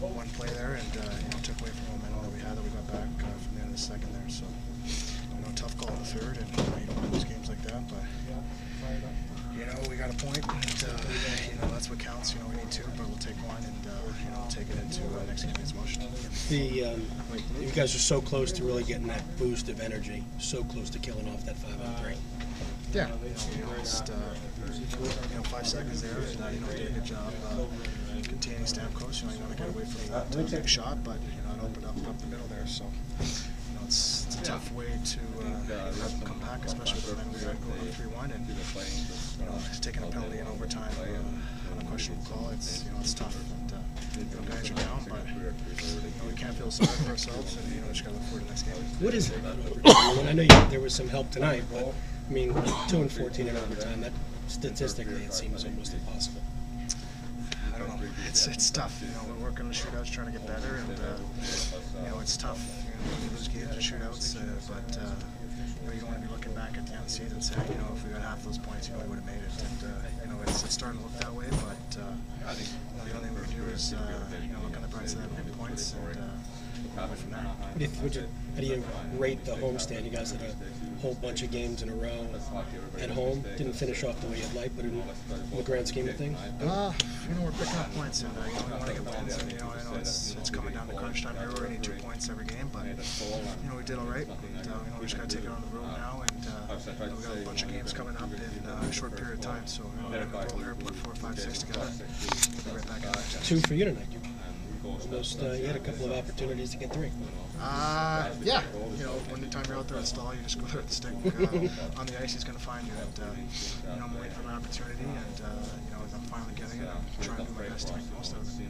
one play there, and took away from the momentum that we had that we got back from the end of the second there. So tough call in the third, and you don't win those games like that, but we got a point, and that's what counts. We need two, but we'll take one, and we'll take it into next game against Washington. You guys are so close to really getting that boost of energy, so close to killing off that 5-on-3. Yeah, just 5 seconds there, and did a good job containing Stamkos. You want to get away from that big shot, but it opened up the middle there. So it's a tough way to have them come back, especially with the men we got going 3-1, and taking a penalty in overtime on a questionable call. It's tough. And, guys are down, but we can't feel sorry for ourselves, and we just got to look forward to the next game. What is it? I know there was some help tonight, but I mean, 2-14 in overtime. That statistically, it seems almost impossible. I don't know. It's tough. We're working on the shootouts, trying to get better, and it's tough. You lose games in shootouts, but you want to be looking back at the end of the season and saying, if we got half those points, we would have made it. And it's starting to look that way, but the only thing we can do is look on the bright side and win points, and go from there. How do you rate the homestand? You guys had a whole bunch of games in a row at home. Didn't finish off the way you'd like, but in the grand scheme of things? We're picking up points, and we want to get wins. And I know it's coming down to crunch time here. We need 2 points every game, but we did all right. And, we just got to take it on the road now, and we got a bunch of games coming up in a short period of time. So we're going to roll here, put 4, 5, 6 together, and be right back in action. 2 for you tonight. You had a couple of opportunities to get 3. Yeah. When time you're out there at stall, you just go there at the stick. On the ice, he's going to find you. And I'm waiting for my opportunity, and I'm finally getting it. I'm trying to do my best to make the most out of it.